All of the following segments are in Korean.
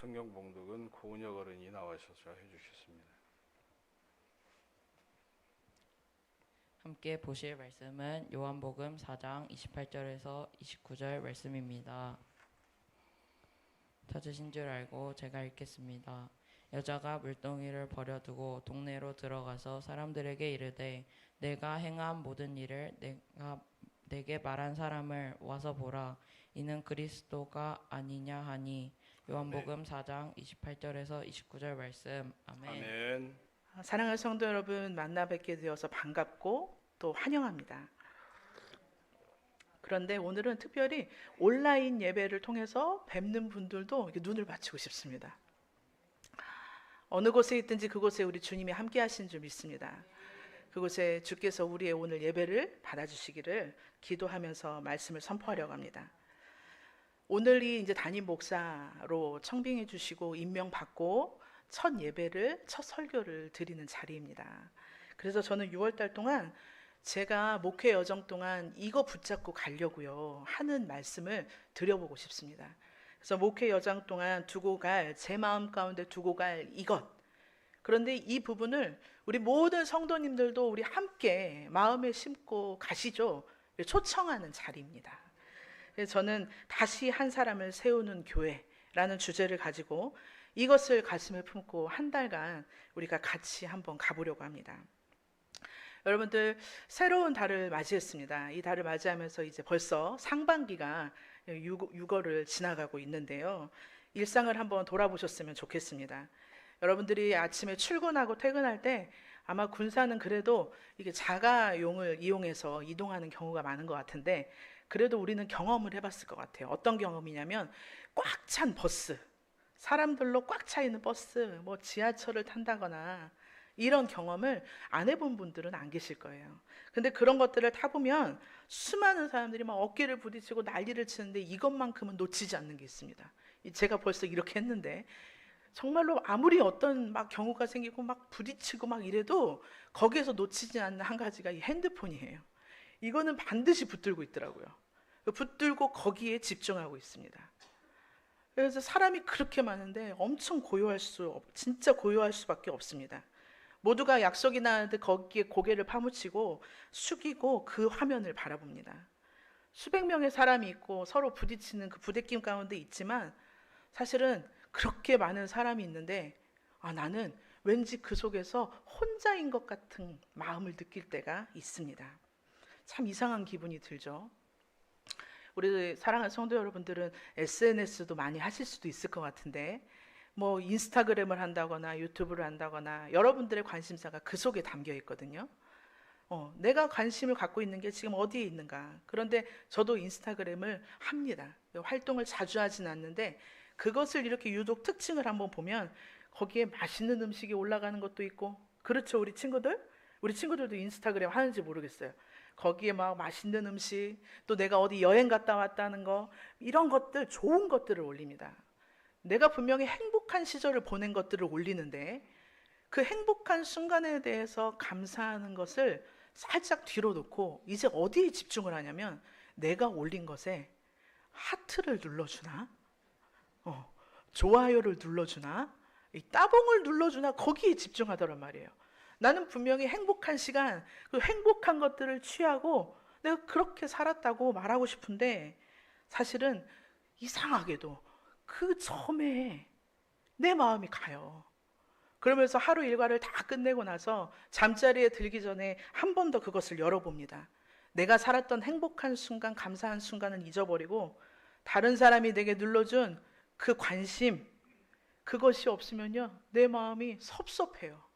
성경 봉독은 고은혁 어른이 나와셔서 해주셨습니다. 함께 보실 말씀은 요한복음 4장 28절에서 29절 말씀입니다. 찾으신 줄 알고 제가 읽겠습니다. 여자가 물동이를 버려두고 동네로 들어가서 사람들에게 이르되 내가 행한 모든 일을 내게 말한 사람을 와서 보라. 이는 그리스도가 아니냐 하니. 요한복음 4장 28절에서 29절 말씀. 아멘. 아멘. 사랑하는 성도 여러분, 만나 뵙게 되어서 반갑고 또 환영합니다. 그런데 오늘은 특별히 온라인 예배를 통해서 뵙는 분들도 이렇게 눈을 맞추고 싶습니다. 어느 곳에 있든지 그곳에 우리 주님이 함께 하신 줄 믿습니다. 그곳에 주께서 우리의 오늘 예배를 받아주시기를 기도하면서 말씀을 선포하려고 합니다. 오늘이 이제 담임 목사로 청빙해 주시고 임명받고 첫 예배를, 첫 설교를 드리는 자리입니다. 그래서 저는 6월달 동안 제가 목회 여정 동안 이거 붙잡고 가려고요 하는 말씀을 드려보고 싶습니다. 그래서 목회 여정 동안 두고 갈, 제 마음 가운데 두고 갈 이것. 그런데 이 부분을 우리 모든 성도님들도 우리 함께 마음에 심고 가시죠. 초청하는 자리입니다. 그래서 저는 다시 한 사람을 세우는 교회라는 주제를 가지고 이것을 가슴에 품고 한 달간 우리가 같이 한번 가보려고 합니다. 여러분들, 새로운 달을 맞이했습니다. 이 달을 맞이하면서 이제 벌써 상반기가 6월을 지나가고 있는데요. 일상을 한번 돌아보셨으면 좋겠습니다. 여러분들이 아침에 출근하고 퇴근할 때 아마 군사는 그래도 이게 자가용을 이용해서 이동하는 경우가 많은 것 같은데, 그래도 우리는 경험을 해봤을 것 같아요. 어떤 경험이냐면 꽉 찬 버스, 사람들로 꽉 차 있는 버스, 뭐 지하철을 탄다거나 이런 경험을 안 해본 분들은 안 계실 거예요. 근데 그런 것들을 타보면 수많은 사람들이 막 어깨를 부딪히고 난리를 치는데 이것만큼은 놓치지 않는 게 있습니다. 제가 벌써 이렇게 했는데 정말로 아무리 어떤 막 경우가 생기고 막 부딪히고 막 이래도 거기에서 놓치지 않는 한 가지가 이 핸드폰이에요. 이거는 반드시 붙들고 있더라고요. 붙들고 거기에 집중하고 있습니다. 그래서 사람이 그렇게 많은데 엄청 진짜 고요할 수밖에 없습니다. 모두가 약속이 나는데 거기에 고개를 파묻히고 숙이고 그 화면을 바라봅니다. 수백 명의 사람이 있고 서로 부딪히는 그 부대낌 가운데 있지만 사실은 그렇게 많은 사람이 있는데 나는 왠지 그 속에서 혼자인 것 같은 마음을 느낄 때가 있습니다. 참 이상한 기분이 들죠. 우리 사랑하는 성도 여러분들은 SNS도 많이 하실 수도 있을 것 같은데 뭐 인스타그램을 한다거나 유튜브를 한다거나 여러분들의 관심사가 그 속에 담겨 있거든요. 내가 관심을 갖고 있는 게 지금 어디에 있는가. 그런데 저도 인스타그램을 합니다. 활동을 자주 하진 않는데 그것을 이렇게 유독 특징을 한번 보면 거기에 맛있는 음식이 올라가는 것도 있고, 그렇죠. 우리 친구들도 인스타그램 하는지 모르겠어요. 거기에 막 맛있는 음식, 또 내가 어디 여행 갔다 왔다는 거, 이런 것들, 좋은 것들을 올립니다. 내가 분명히 행복한 시절을 보낸 것들을 올리는데 그 행복한 순간에 대해서 감사하는 것을 살짝 뒤로 놓고 이제 어디에 집중을 하냐면 내가 올린 것에 하트를 눌러주나? 좋아요를 눌러주나? 이 따봉을 눌러주나? 거기에 집중하더란 말이에요. 나는 분명히 행복한 시간, 그 행복한 것들을 취하고 내가 그렇게 살았다고 말하고 싶은데 사실은 이상하게도 그 점에 내 마음이 가요. 그러면서 하루 일과를 다 끝내고 나서 잠자리에 들기 전에 한 번 더 그것을 열어봅니다. 내가 살았던 행복한 순간, 감사한 순간은 잊어버리고 다른 사람이 내게 눌러준 그 관심, 그것이 없으면요 내 마음이 섭섭해요.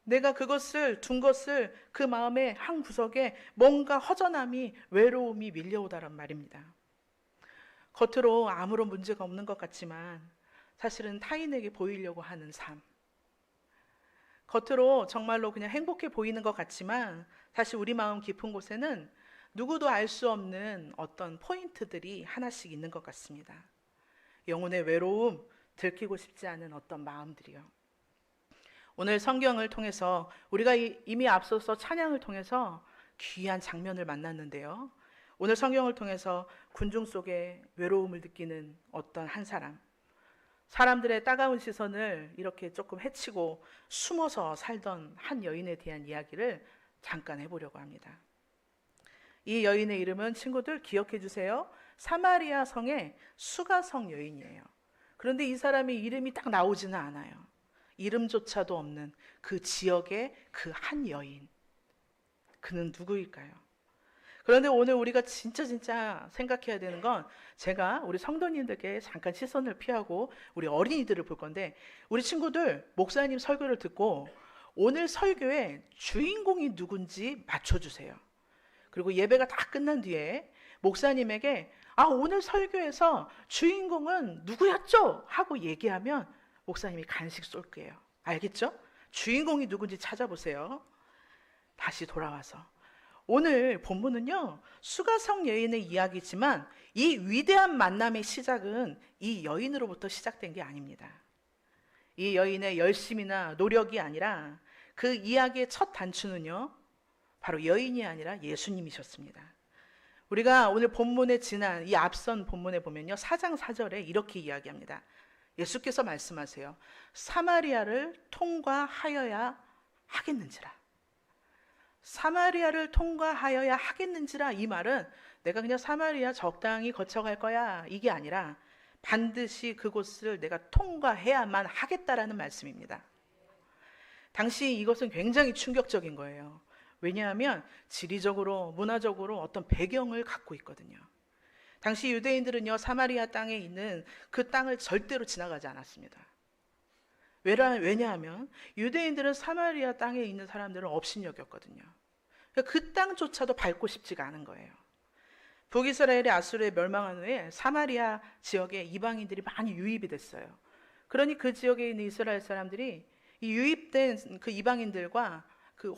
내가 그것을 둔 것을 그 마음의 한 구석에 뭔가 허전함이, 외로움이 밀려오다란 말입니다. 겉으로 아무런 문제가 없는 것 같지만 사실은 타인에게 보이려고 하는 삶, 겉으로 정말로 그냥 행복해 보이는 것 같지만 사실 우리 마음 깊은 곳에는 누구도 알 수 없는 어떤 포인트들이 하나씩 있는 것 같습니다. 영혼의 외로움, 들키고 싶지 않은 어떤 마음들이요. 오늘 성경을 통해서 우리가 이미 앞서서 찬양을 통해서 귀한 장면을 만났는데요. 오늘 성경을 통해서 군중 속에 외로움을 느끼는 어떤 한 사람, 사람들의 따가운 시선을 이렇게 조금 해치고 숨어서 살던 한 여인에 대한 이야기를 잠깐 해보려고 합니다. 이 여인의 이름은 친구들 기억해 주세요. 사마리아 성의 수가성 여인이에요. 그런데 이 사람의 이름이 딱 나오지는 않아요. 이름조차도 없는 그 지역의 그 한 여인. 그는 누구일까요? 그런데 오늘 우리가 진짜 생각해야 되는 건, 제가 우리 성도님들께 잠깐 시선을 피하고 우리 어린이들을 볼 건데, 우리 친구들 목사님 설교를 듣고 오늘 설교의 주인공이 누군지 맞춰주세요. 그리고 예배가 다 끝난 뒤에 목사님에게 오늘 설교에서 주인공은 누구였죠? 하고 얘기하면 목사님이 간식 쏠게요. 알겠죠? 주인공이 누군지 찾아보세요. 다시 돌아와서 오늘 본문은요, 수가성 여인의 이야기지만 이 위대한 만남의 시작은 이 여인으로부터 시작된 게 아닙니다. 이 여인의 열심이나 노력이 아니라 그 이야기의 첫 단추는요, 바로 여인이 아니라 예수님이셨습니다. 우리가 오늘 본문에 지난 이 앞선 본문에 보면요, 4장 4절에 이렇게 이야기합니다. 예수께서 말씀하세요. 사마리아를 통과하여야 하겠는지라. 사마리아를 통과하여야 하겠는지라, 이 말은 내가 그냥 사마리아 적당히 거쳐갈 거야, 이게 아니라 반드시 그곳을 내가 통과해야만 하겠다라는 말씀입니다. 당시 이것은 굉장히 충격적인 거예요. 왜냐하면 지리적으로, 문화적으로 어떤 배경을 갖고 있거든요. 당시 유대인들은요, 사마리아 땅에 있는 그 땅을 절대로 지나가지 않았습니다. 왜냐하면 유대인들은 사마리아 땅에 있는 사람들을 업신여겼거든요. 그 땅조차도 밟고 싶지가 않은 거예요. 북이스라엘의 아수르에 멸망한 후에 사마리아 지역에 이방인들이 많이 유입이 됐어요. 그러니 그 지역에 있는 이스라엘 사람들이 이 유입된 그 이방인들과 그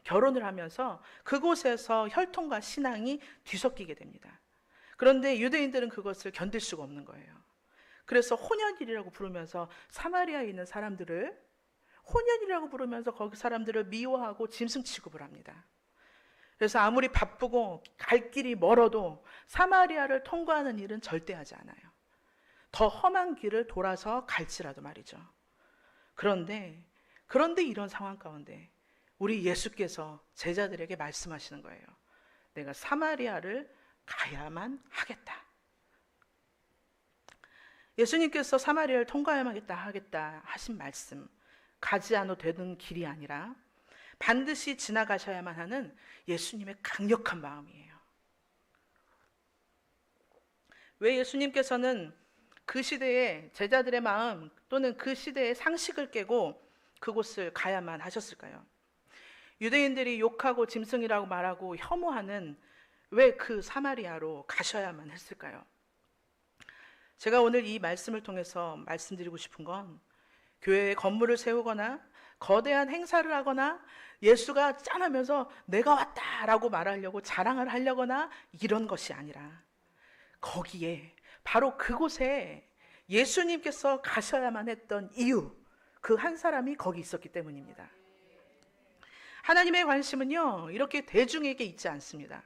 결혼을 하면서 그곳에서 혈통과 신앙이 뒤섞이게 됩니다. 그런데 유대인들은 그것을 견딜 수가 없는 거예요. 그래서 혼연이라고 부르면서 사마리아에 있는 사람들을 혼연이라고 부르면서 거기 사람들을 미워하고 짐승 취급을 합니다. 그래서 아무리 바쁘고 갈 길이 멀어도 사마리아를 통과하는 일은 절대 하지 않아요. 더 험한 길을 돌아서 갈지라도 말이죠. 그런데 이런 상황 가운데 우리 예수께서 제자들에게 말씀하시는 거예요. 내가 사마리아를 가야만 하겠다. 예수님께서 사마리아를 통과해야만 하겠다 하신 말씀, 가지 않아도 되는 길이 아니라 반드시 지나가셔야만 하는 예수님의 강력한 마음이에요. 왜 예수님께서는 그 시대의 제자들의 마음 또는 그 시대의 상식을 깨고 그곳을 가야만 하셨을까요? 유대인들이 욕하고 짐승이라고 말하고 혐오하는 왜 그 사마리아로 가셔야만 했을까요? 제가 오늘 이 말씀을 통해서 말씀드리고 싶은 건, 교회에 건물을 세우거나 거대한 행사를 하거나 예수가 짠하면서 내가 왔다라고 말하려고 자랑을 하려거나 이런 것이 아니라, 거기에 바로 그곳에 예수님께서 가셔야만 했던 이유, 그 한 사람이 거기 있었기 때문입니다. 하나님의 관심은요, 이렇게 대중에게 있지 않습니다.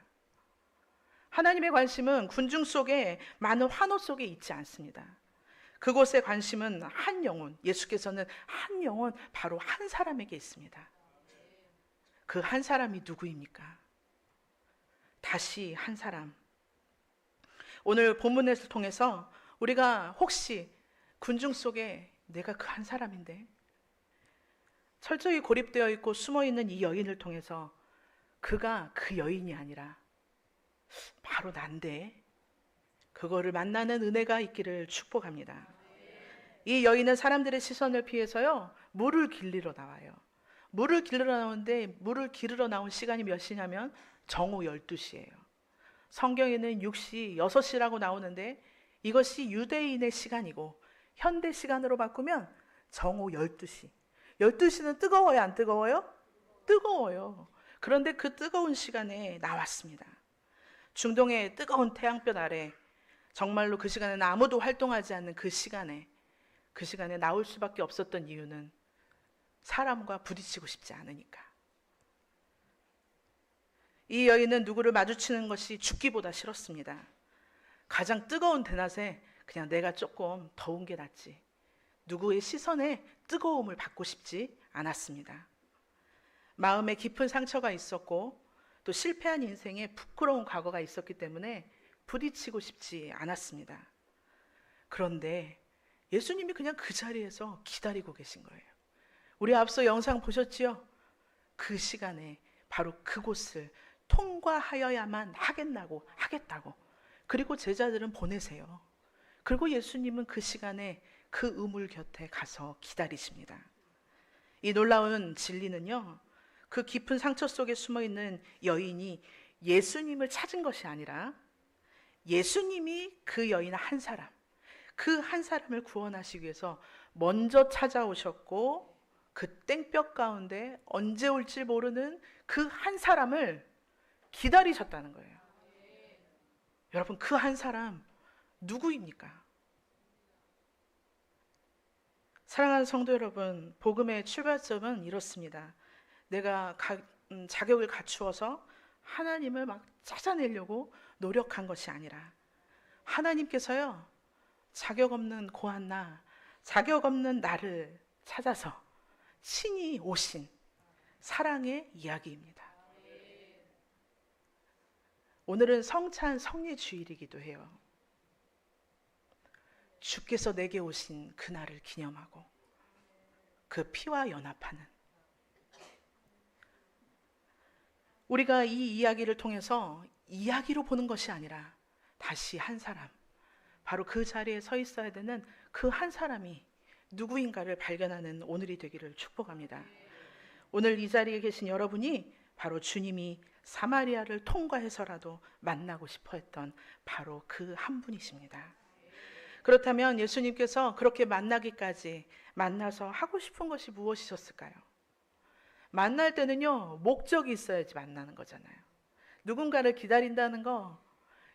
하나님의 관심은 군중 속에 많은 환호 속에 있지 않습니다. 그곳의 관심은 한 영혼, 예수께서는 한 영혼, 바로 한 사람에게 있습니다. 그 한 사람이 누구입니까? 다시 한 사람. 오늘 본문을 통해서 우리가 혹시 군중 속에 내가 그 한 사람인데, 철저히 고립되어 있고 숨어있는 이 여인을 통해서 그가 그 여인이 아니라 바로 난데, 그거를 만나는 은혜가 있기를 축복합니다. 이 여인은 사람들의 시선을 피해서요, 물을 길르러 나와요. 물을 길르러 나오는데, 물을 기르러 나온 시간이 몇 시냐면 정오 12시예요. 성경에는 6시, 6시라고 나오는데 이것이 유대인의 시간이고 현대 시간으로 바꾸면 정오 12시. 12시는 뜨거워요, 안 뜨거워요? 뜨거워요. 그런데 그 뜨거운 시간에 나왔습니다. 중동의 뜨거운 태양볕 아래, 정말로 그 시간에는 아무도 활동하지 않는 그 시간에 나올 수밖에 없었던 이유는 사람과 부딪히고 싶지 않으니까. 이 여인은 누구를 마주치는 것이 죽기보다 싫었습니다. 가장 뜨거운 대낮에 그냥 내가 조금 더운 게 낫지. 누구의 시선에 뜨거움을 받고 싶지 않았습니다. 마음에 깊은 상처가 있었고 또 실패한 인생에 부끄러운 과거가 있었기 때문에 부딪히고 싶지 않았습니다. 그런데 예수님이 그냥 그 자리에서 기다리고 계신 거예요. 우리 앞서 영상 보셨지요? 그 시간에 바로 그곳을 통과하여야만 하겠다고. 그리고 제자들은 보내세요. 그리고 예수님은 그 시간에 그 우물 곁에 가서 기다리십니다. 이 놀라운 진리는요, 그 깊은 상처 속에 숨어있는 여인이 예수님을 찾은 것이 아니라 예수님이 그 여인 한 사람, 그 한 사람을 구원하시기 위해서 먼저 찾아오셨고 그 땡볕 가운데 언제 올지 모르는 그 한 사람을 기다리셨다는 거예요. 여러분, 그 한 사람 누구입니까? 사랑하는 성도 여러분, 복음의 출발점은 이렇습니다. 내가 자격을 갖추어서 하나님을 막 찾아내려고 노력한 것이 아니라 하나님께서요, 자격 없는 고한나, 자격 없는 나를 찾아서 친히 오신 사랑의 이야기입니다. 오늘은 성찬 성례 주일이기도 해요. 주께서 내게 오신 그날을 기념하고 그 피와 연합하는, 우리가 이 이야기를 통해서 이야기로 보는 것이 아니라 다시 한 사람, 바로 그 자리에 서 있어야 되는 그 한 사람이 누구인가를 발견하는 오늘이 되기를 축복합니다. 오늘 이 자리에 계신 여러분이 바로 주님이 사마리아를 통과해서라도 만나고 싶어 했던 바로 그 한 분이십니다. 그렇다면 예수님께서 그렇게 만나서 하고 싶은 것이 무엇이셨을까요? 만날 때는요, 목적이 있어야지 만나는 거잖아요. 누군가를 기다린다는 거,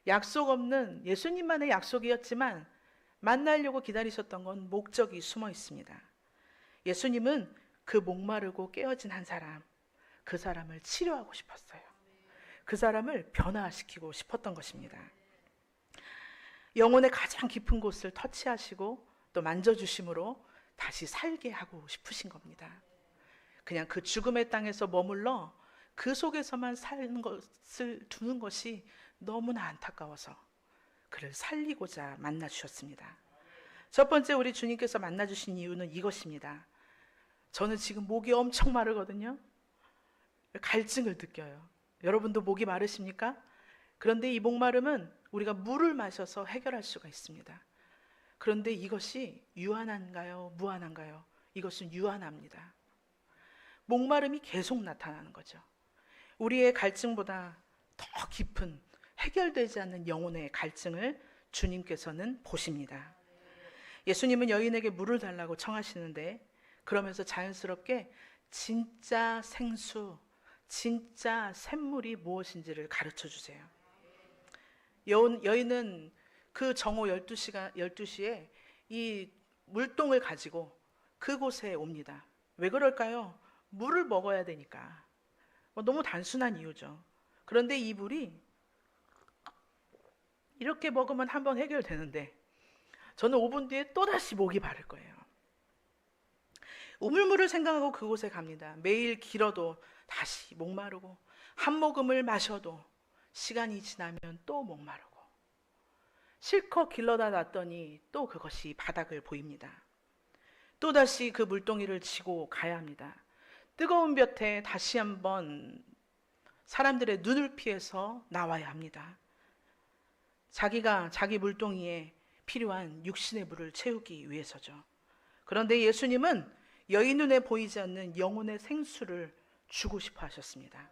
약속 없는 예수님만의 약속이었지만 만나려고 기다리셨던 건 목적이 숨어 있습니다. 예수님은 그 목마르고 깨어진 한 사람, 그 사람을 치료하고 싶었어요. 그 사람을 변화시키고 싶었던 것입니다. 영혼의 가장 깊은 곳을 터치하시고 또 만져주심으로 다시 살게 하고 싶으신 겁니다. 그냥 그 죽음의 땅에서 머물러 그 속에서만 사는 것을 두는 것이 너무나 안타까워서 그를 살리고자 만나 주셨습니다. 첫 번째 우리 주님께서 만나 주신 이유는 이것입니다. 저는 지금 목이 엄청 마르거든요. 갈증을 느껴요. 여러분도 목이 마르십니까? 그런데 이 목마름은 우리가 물을 마셔서 해결할 수가 있습니다. 그런데 이것이 유한한가요? 무한한가요? 이것은 유한합니다. 목마름이 계속 나타나는 거죠. 우리의 갈증보다 더 깊은 해결되지 않는 영혼의 갈증을 주님께서는 보십니다. 예수님은 여인에게 물을 달라고 청하시는데 그러면서 자연스럽게 진짜 생수, 진짜 샘물이 무엇인지를 가르쳐 주세요. 여인은 그 정오 12시에 이 물동을 가지고 그곳에 옵니다. 왜 그럴까요? 물을 먹어야 되니까. 너무 단순한 이유죠. 그런데 이 물이 이렇게 먹으면 한번 해결되는데 저는 5분 뒤에 또다시 목이 마를 거예요. 우물물을 생각하고 그곳에 갑니다. 매일 길어도 다시 목마르고 한 모금을 마셔도 시간이 지나면 또 목마르고 실컷 길러다 놨더니 또 그것이 바닥을 보입니다. 또다시 그 물동이를 지고 가야 합니다. 뜨거운 볕에 다시 한번 사람들의 눈을 피해서 나와야 합니다. 자기 물동이에 필요한 육신의 물을 채우기 위해서죠. 그런데 예수님은 여인 눈에 보이지 않는 영혼의 생수를 주고 싶어 하셨습니다.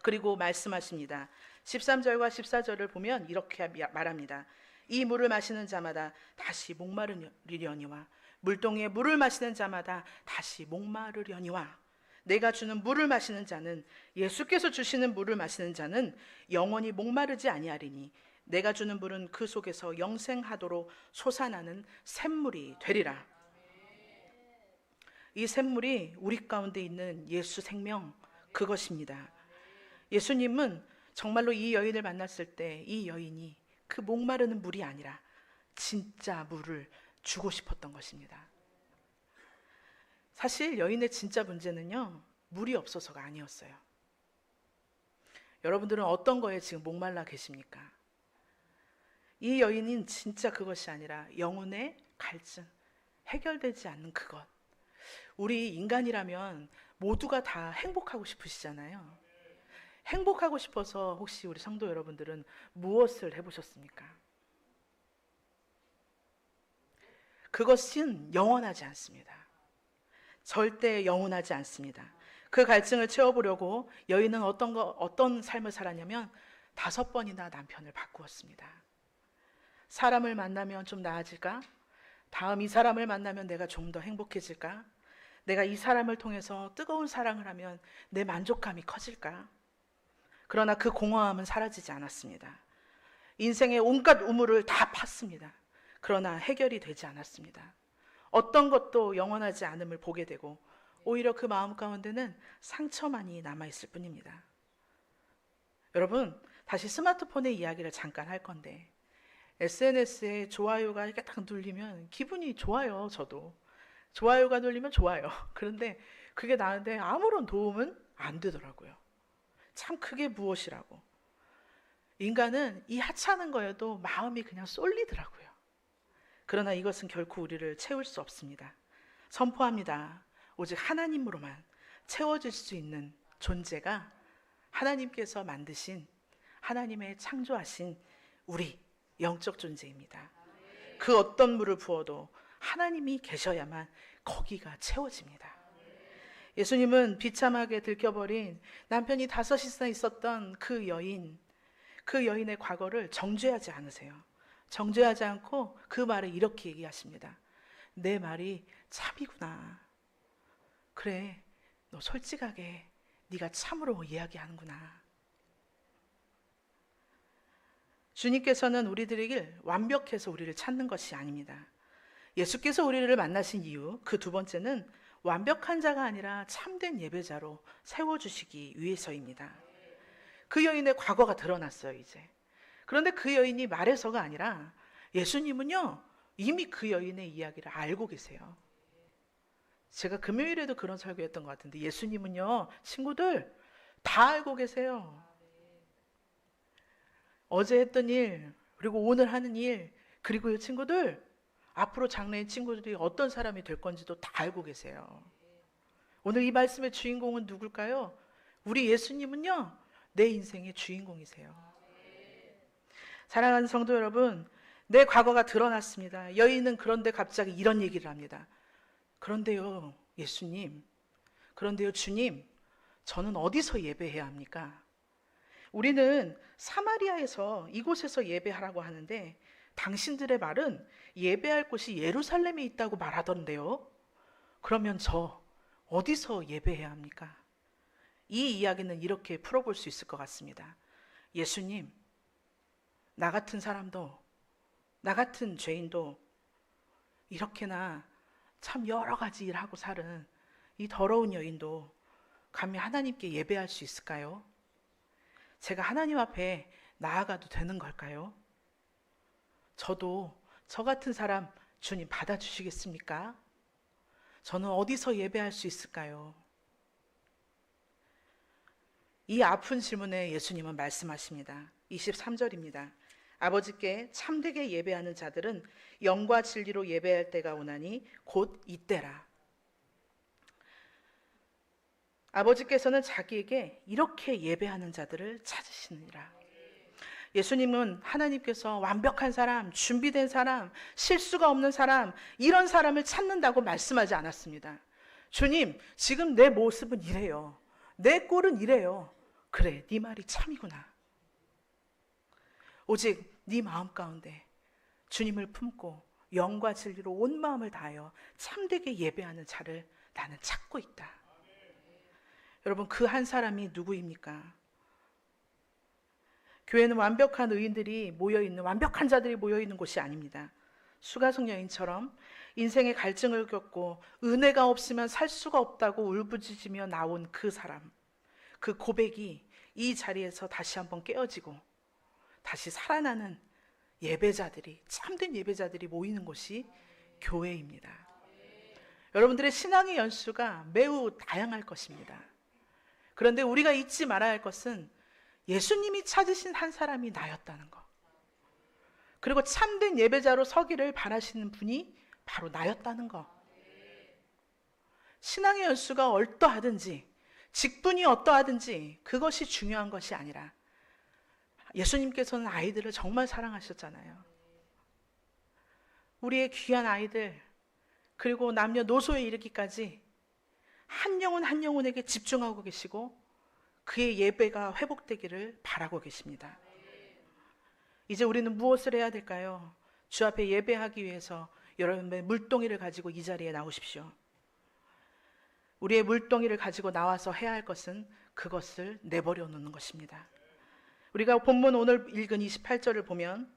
그리고 말씀하십니다. 13절과 14절을 보면 이렇게 말합니다. 이 물을 마시는 자마다 다시 목마르려니와 물동에 물을 마시는 자마다 다시 목마르려니와 내가 주는 물을 마시는 자는, 예수께서 주시는 물을 마시는 자는 영원히 목마르지 아니하리니 내가 주는 물은 그 속에서 영생하도록 솟아나는 샘물이 되리라. 이 샘물이 우리 가운데 있는 예수 생명, 그것입니다. 예수님은 정말로 이 여인을 만났을 때 이 여인이 그 목마르는 물이 아니라 진짜 물을 주고 싶었던 것입니다. 사실 여인의 진짜 문제는요, 물이 없어서가 아니었어요. 여러분들은 어떤 거에 지금 목말라 계십니까? 이 여인은 진짜 그것이 아니라 영혼의 갈증, 해결되지 않는 그것. 우리 인간이라면 모두가 다 행복하고 싶으시잖아요. 행복하고 싶어서 혹시 우리 성도 여러분들은 무엇을 해보셨습니까? 그것은 영원하지 않습니다. 절대 영원하지 않습니다. 그 갈증을 채워보려고 여인은 어떤 삶을 살았냐면 5번이나 남편을 바꾸었습니다. 사람을 만나면 좀 나아질까? 다음 이 사람을 만나면 내가 좀 더 행복해질까? 내가 이 사람을 통해서 뜨거운 사랑을 하면 내 만족감이 커질까? 그러나 그 공허함은 사라지지 않았습니다. 인생의 온갖 우물을 다 팠습니다. 그러나 해결이 되지 않았습니다. 어떤 것도 영원하지 않음을 보게 되고 오히려 그 마음 가운데는 상처만이 남아있을 뿐입니다. 여러분, 다시 스마트폰의 이야기를 잠깐 할 건데 SNS에 좋아요가 이렇게 딱 눌리면 기분이 좋아요. 저도 좋아요가 눌리면 좋아요. 그런데 그게 나한테 아무런 도움은 안 되더라고요. 참 그게 무엇이라고. 인간은 이 하찮은 거에도 마음이 그냥 쏠리더라고요. 그러나 이것은 결코 우리를 채울 수 없습니다. 선포합니다. 오직 하나님으로만 채워질 수 있는 존재가 하나님께서 만드신, 하나님의 창조하신 우리 영적 존재입니다. 그 어떤 물을 부어도 하나님이 계셔야만 거기가 채워집니다. 예수님은 비참하게 들켜버린 남편이 5이나 있었던 그 여인의 과거를 정죄하지 않으세요. 정죄하지 않고 그 말을 이렇게 얘기하십니다. 내 말이 참이구나. 그래, 너 솔직하게 네가 참으로 이야기하는구나. 주님께서는 우리들에게 완벽해서 우리를 찾는 것이 아닙니다. 예수께서 우리를 만나신 이유, 그 2번째는 완벽한 자가 아니라 참된 예배자로 세워주시기 위해서입니다. 그 여인의 과거가 드러났어요, 이제. 그런데 그 여인이 말해서가 아니라 예수님은요, 이미 그 여인의 이야기를 알고 계세요. 제가 금요일에도 그런 설교했던 것 같은데 예수님은요, 친구들 다 알고 계세요. 어제 했던 일, 그리고 오늘 하는 일, 그리고요 친구들, 앞으로 장래인 친구들이 어떤 사람이 될 건지도 다 알고 계세요. 오늘 이 말씀의 주인공은 누굴까요? 우리 예수님은요, 내 인생의 주인공이세요. 사랑하는 성도 여러분, 내 과거가 드러났습니다. 여인은 그런데 갑자기 이런 얘기를 합니다. 그런데요, 예수님, 그런데요, 주님, 저는 어디서 예배해야 합니까? 우리는 사마리아에서 이곳에서 예배하라고 하는데 당신들의 말은 예배할 곳이 예루살렘에 있다고 말하던데요. 그러면 저 어디서 예배해야 합니까? 이 이야기는 이렇게 풀어볼 수 있을 것 같습니다. 예수님, 나 같은 사람도, 나 같은 죄인도 이렇게나 참 여러 가지 일하고 사는 이 더러운 여인도 감히 하나님께 예배할 수 있을까요? 제가 하나님 앞에 나아가도 되는 걸까요? 저도 저 같은 사람 주님 받아주시겠습니까? 저는 어디서 예배할 수 있을까요? 이 아픈 질문에 예수님은 말씀하십니다. 23절입니다. 아버지께 참되게 예배하는 자들은 영과 진리로 예배할 때가 오나니 곧 이때라. 아버지께서는 자기에게 이렇게 예배하는 자들을 찾으시느니라. 예수님은 하나님께서 완벽한 사람, 준비된 사람, 실수가 없는 사람, 이런 사람을 찾는다고 말씀하지 않았습니다. 주님, 지금 내 모습은 이래요. 내 꼴은 이래요. 그래, 네 말이 참이구나. 오직 네 마음 가운데 주님을 품고 영과 진리로 온 마음을 다하여 참되게 예배하는 자를 나는 찾고 있다. 여러분, 그 한 사람이 누구입니까? 교회는 완벽한 의인들이 모여있는, 완벽한 자들이 모여있는 곳이 아닙니다. 수가성 여인처럼 인생의 갈증을 겪고 은혜가 없으면 살 수가 없다고 울부짖으며 나온 그 사람, 그 고백이 이 자리에서 다시 한번 깨어지고 다시 살아나는 예배자들이, 참된 예배자들이 모이는 곳이 교회입니다. 여러분들의 신앙의 연수가 매우 다양할 것입니다. 그런데 우리가 잊지 말아야 할 것은 예수님이 찾으신 한 사람이 나였다는 것. 그리고 참된 예배자로 서기를 바라시는 분이 바로 나였다는 것. 신앙의 연수가 어떠하든지, 직분이 어떠하든지 그것이 중요한 것이 아니라, 예수님께서는 아이들을 정말 사랑하셨잖아요. 우리의 귀한 아이들, 그리고 남녀노소에 이르기까지 한 영혼 한 영혼에게 집중하고 계시고 그의 예배가 회복되기를 바라고 계십니다. 이제 우리는 무엇을 해야 될까요? 주 앞에 예배하기 위해서 여러분의 물동이를 가지고 이 자리에 나오십시오. 우리의 물동이를 가지고 나와서 해야 할 것은 그것을 내버려 놓는 것입니다. 우리가 본문 오늘 읽은 28절을 보면,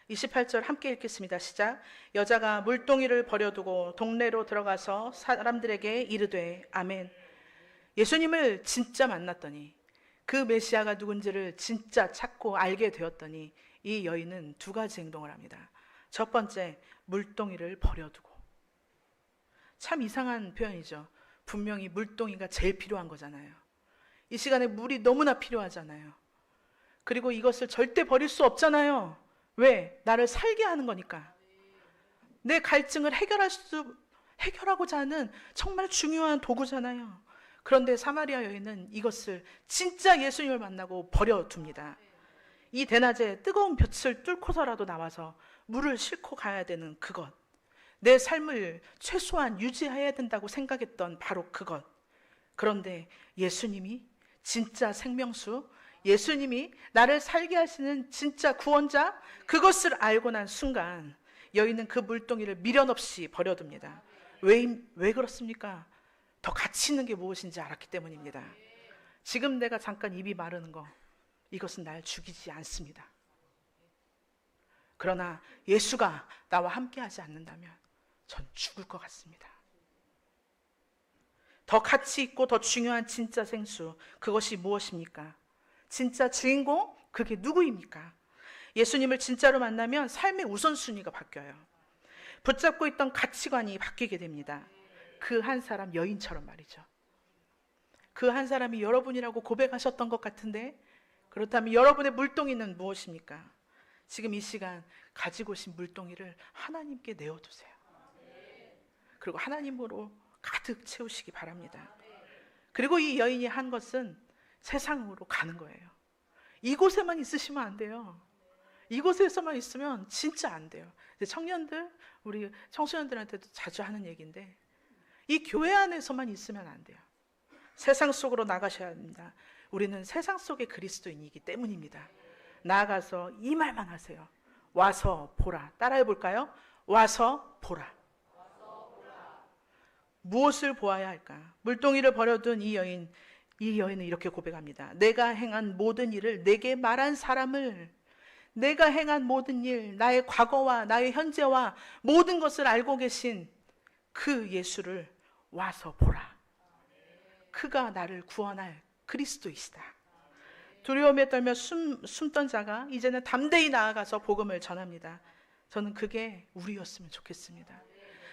28절 함께 읽겠습니다. 시작. 여자가 물동이를 버려두고 동네로 들어가서 사람들에게 이르되 아멘. 예수님을 진짜 만났더니, 그 메시아가 누군지를 진짜 찾고 알게 되었더니 이 여인은 두 가지 행동을 합니다. 첫 번째, 물동이를 버려두고. 참 이상한 표현이죠. 분명히 물동이가 제일 필요한 거잖아요. 이 시간에 물이 너무나 필요하잖아요. 그리고 이것을 절대 버릴 수 없잖아요. 왜? 나를 살게 하는 거니까. 내 갈증을 해결하고자 하는 정말 중요한 도구잖아요. 그런데 사마리아 여인은 이것을 진짜 예수님을 만나고 버려둡니다. 이 대낮에 뜨거운 볕을 뚫고서라도 나와서 물을 싣고 가야 되는 그것, 내 삶을 최소한 유지해야 된다고 생각했던 바로 그것. 그런데 예수님이 진짜 생명수, 예수님이 나를 살게 하시는 진짜 구원자, 그것을 알고 난 순간 여인은 그 물동이를 미련 없이 버려둡니다. 왜 그렇습니까? 더 가치 있는 게 무엇인지 알았기 때문입니다. 지금 내가 잠깐 입이 마르는 거, 이것은 날 죽이지 않습니다. 그러나 예수가 나와 함께 하지 않는다면 전 죽을 것 같습니다. 더 가치 있고 더 중요한 진짜 생수, 그것이 무엇입니까? 진짜 주인공, 그게 누구입니까? 예수님을 진짜로 만나면 삶의 우선순위가 바뀌어요. 붙잡고 있던 가치관이 바뀌게 됩니다. 그 한 사람, 여인처럼 말이죠. 그 한 사람이 여러분이라고 고백하셨던 것 같은데, 그렇다면 여러분의 물동이는 무엇입니까? 지금 이 시간 가지고 오신 물동이를 하나님께 내어두세요. 그리고 하나님으로 가득 채우시기 바랍니다. 그리고 이 여인이 한 것은 세상으로 가는 거예요. 이곳에만 있으시면 안 돼요. 이곳에서만 있으면 진짜 안 돼요. 청년들, 우리 청소년들한테도 자주 하는 얘기인데, 이 교회 안에서만 있으면 안 돼요. 세상 속으로 나가셔야 합니다. 우리는 세상 속의 그리스도인이기 때문입니다. 나아가서 이 말만 하세요. 와서 보라. 따라해 볼까요? 와서 보라. 무엇을 보아야 할까? 물동이를 버려둔 이 여인은 이렇게 고백합니다. 내가 행한 모든 일을, 내게 말한 사람을, 내가 행한 모든 일, 나의 과거와 나의 현재와 모든 것을 알고 계신 그 예수를 와서 보라. 그가 나를 구원할 그리스도이시다. 두려움에 떨며 숨던 자가 이제는 담대히 나아가서 복음을 전합니다. 저는 그게 우리였으면 좋겠습니다.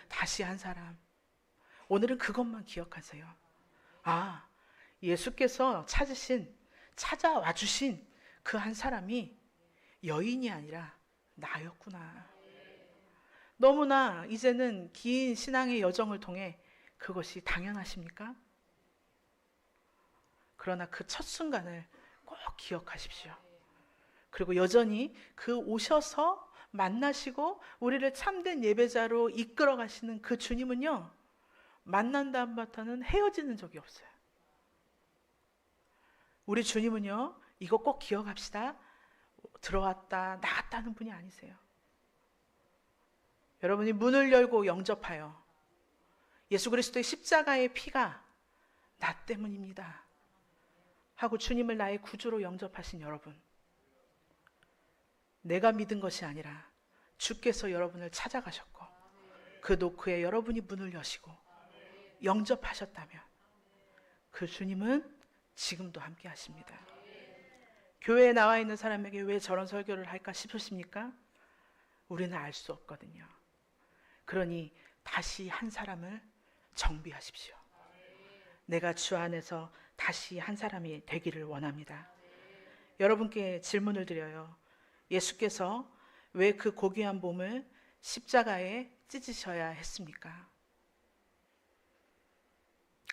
다시 한 사람, 오늘은 그것만 기억하세요. 아, 예수께서 찾아와 주신 그 한 사람이 여인이 아니라 나였구나. 너무나 이제는 긴 신앙의 여정을 통해 그것이 당연하십니까? 그러나 그 첫 순간을 꼭 기억하십시오. 그리고 여전히 그 오셔서 만나시고 우리를 참된 예배자로 이끌어 가시는 그 주님은요, 만난 다음부터는 헤어지는 적이 없어요. 우리 주님은요, 이거 꼭 기억합시다. 들어왔다 나갔다는 분이 아니세요. 여러분이 문을 열고 영접하여 예수 그리스도의 십자가의 피가 나 때문입니다 하고 주님을 나의 구주로 영접하신 여러분, 내가 믿은 것이 아니라 주께서 여러분을 찾아가셨고 그 노크에 여러분이 문을 여시고 영접하셨다면 그 주님은 지금도 함께 하십니다. 교회에 나와 있는 사람에게 왜 저런 설교를 할까 싶으십니까? 우리는 알 수 없거든요. 그러니 다시 한 사람을 정비하십시오. 내가 주 안에서 다시 한 사람이 되기를 원합니다. 여러분께 질문을 드려요. 예수께서 왜 그 고귀한 몸을 십자가에 찢으셔야 했습니까?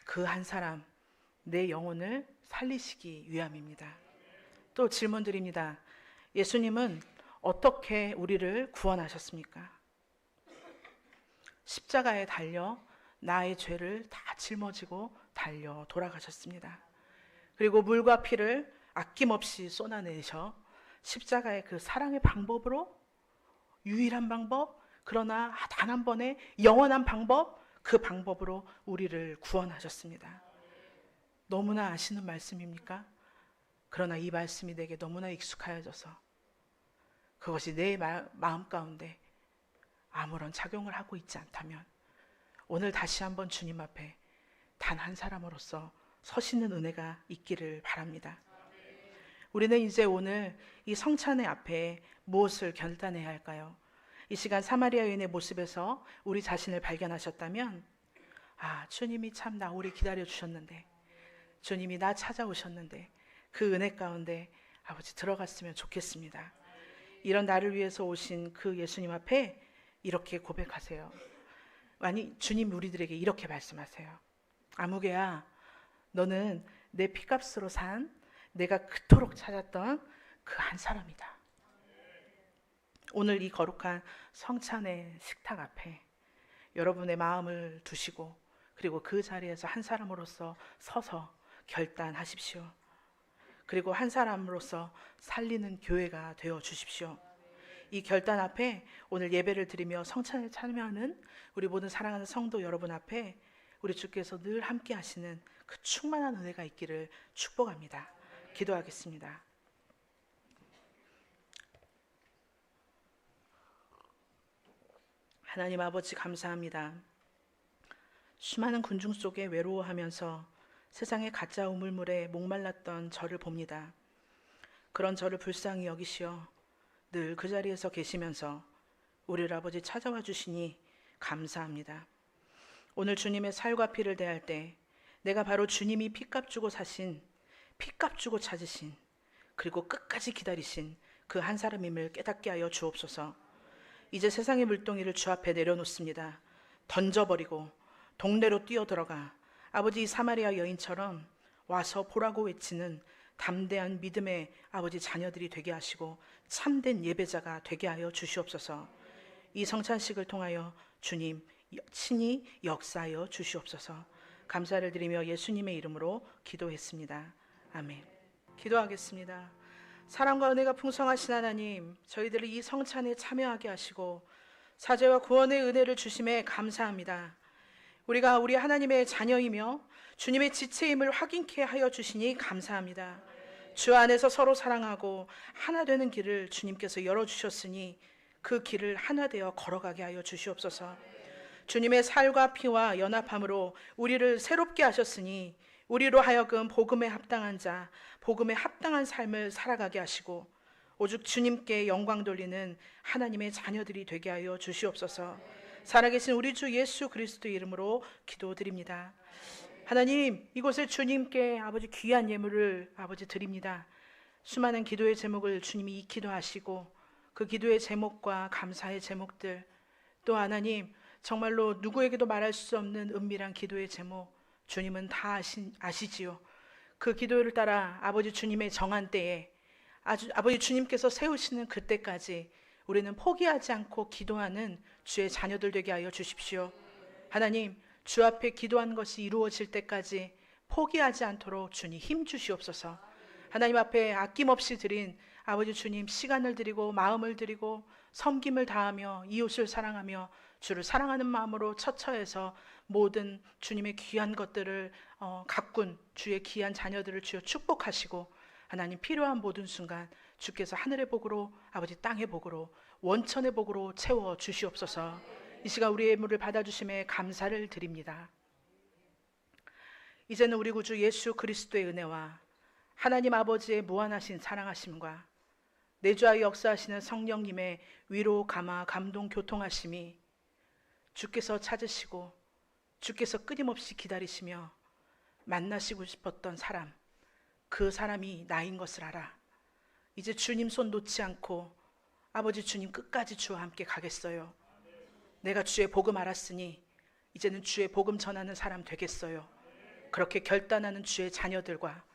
그 한 사람, 내 영혼을 살리시기 위함입니다. 또 질문 드립니다. 예수님은 어떻게 우리를 구원하셨습니까? 십자가에 달려 나의 죄를 다 짊어지고 달려 돌아가셨습니다. 그리고 물과 피를 아낌없이 쏟아내셔 십자가의 그 사랑의 방법으로, 유일한 방법, 그러나 단 한 번의 영원한 방법, 그 방법으로 우리를 구원하셨습니다. 너무나 아시는 말씀입니까? 그러나 이 말씀이 내게 너무나 익숙하여져서 그것이 내 마음 가운데 아무런 작용을 하고 있지 않다면 오늘 다시 한번 주님 앞에 단 한 사람으로서 서시는 은혜가 있기를 바랍니다. 우리는 이제 오늘 이 성찬의 앞에 무엇을 결단해야 할까요? 이 시간 사마리아 여인의 모습에서 우리 자신을 발견하셨다면, 아, 주님이 참 나 오래 기다려 주셨는데, 주님이 나 찾아오셨는데 그 은혜 가운데 아버지 들어갔으면 좋겠습니다. 이런 나를 위해서 오신 그 예수님 앞에 이렇게 고백하세요. 아니, 주님 우리들에게 이렇게 말씀하세요. 아무개야, 너는 내 피값으로 산 내가 그토록 찾았던 그 한 사람이다. 오늘 이 거룩한 성찬의 식탁 앞에 여러분의 마음을 두시고 그리고 그 자리에서 한 사람으로서 서서 결단하십시오. 그리고 한 사람으로서 살리는 교회가 되어 주십시오. 이 결단 앞에 오늘 예배를 드리며 성찬에 참여하는 우리 모든 사랑하는 성도 여러분 앞에 우리 주께서 늘 함께 하시는 그 충만한 은혜가 있기를 축복합니다. 기도하겠습니다. 하나님 아버지 감사합니다. 수많은 군중 속에 외로워하면서 세상의 가짜 우물물에 목말랐던 저를 봅니다. 그런 저를 불쌍히 여기시어 늘 그 자리에서 계시면서 우리를 아버지 찾아와 주시니 감사합니다. 오늘 주님의 살과 피를 대할 때 내가 바로 주님이 피값 주고 사신, 피값 주고 찾으신, 그리고 끝까지 기다리신 그 한 사람임을 깨닫게 하여 주옵소서. 이제 세상의 물동이를 주 앞에 내려놓습니다. 던져버리고 동네로 뛰어들어가 아버지 사마리아 여인처럼 와서 보라고 외치는 담대한 믿음의 아버지 자녀들이 되게 하시고 참된 예배자가 되게 하여 주시옵소서. 이 성찬식을 통하여 주님 친히 역사하여 주시옵소서. 감사를 드리며 예수님의 이름으로 기도했습니다. 아멘. 기도하겠습니다. 사랑과 은혜가 풍성하신 하나님, 저희들을 이 성찬에 참여하게 하시고 사죄와 구원의 은혜를 주심에 감사합니다. 우리가 우리 하나님의 자녀이며 주님의 지체임을 확인케 하여 주시니 감사합니다. 주 안에서 서로 사랑하고 하나 되는 길을 주님께서 열어주셨으니 그 길을 하나 되어 걸어가게 하여 주시옵소서. 주님의 살과 피와 연합함으로 우리를 새롭게 하셨으니 우리로 하여금 복음에 합당한 자, 복음에 합당한 삶을 살아가게 하시고 오직 주님께 영광 돌리는 하나님의 자녀들이 되게 하여 주시옵소서. 살아계신 우리 주 예수 그리스도의 이름으로 기도드립니다. 하나님, 이곳에 주님께 아버지 귀한 예물을 아버지 드립니다. 수많은 기도의 제목을 주님이 익히도 하시고 그 기도의 제목과 감사의 제목들, 또 하나님 정말로 누구에게도 말할 수 없는 은밀한 기도의 제목, 주님은 다 아시지요. 그 기도를 따라 아버지 주님의 정한 때에 아버지 주님께서 세우시는 그때까지 우리는 포기하지 않고 기도하는 주의 자녀들 되게 하여 주십시오. 하나님, 주 앞에 기도한 것이 이루어질 때까지 포기하지 않도록 주님 힘 주시옵소서. 하나님 앞에 아낌없이 드린 아버지 주님 시간을 드리고 마음을 드리고 섬김을 다하며 이웃을 사랑하며 주를 사랑하는 마음으로 처처해서 모든 주님의 귀한 것들을 가꾼 주의 귀한 자녀들을 주여 축복하시고 하나님 필요한 모든 순간 주께서 하늘의 복으로 아버지 땅의 복으로 원천의 복으로 채워 주시옵소서. 이 시간 우리의 예물을 받아주심에 감사를 드립니다. 이제는 우리 구주 예수 그리스도의 은혜와 하나님 아버지의 무한하신 사랑하심과 내주하여 역사하시는 성령님의 위로, 감화, 감동, 교통하심이 주께서 찾으시고 주께서 끊임없이 기다리시며 만나시고 싶었던 사람, 그 사람이 나인 것을 알아. 이제 주님 손 놓지 않고 아버지 주님 끝까지 주와 함께 가겠어요. 내가 주의 복음 알았으니 이제는 주의 복음 전하는 사람 되겠어요. 그렇게 결단하는 주의 자녀들과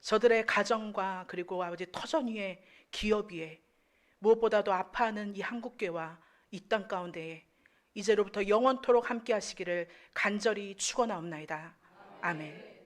저들의 가정과 그리고 아버지 터전 위에 기업 위에 무엇보다도 아파하는 이 한국교회와 이 땅 가운데에 이제로부터 영원토록 함께 하시기를 간절히 축원하옵나이다. 아멘.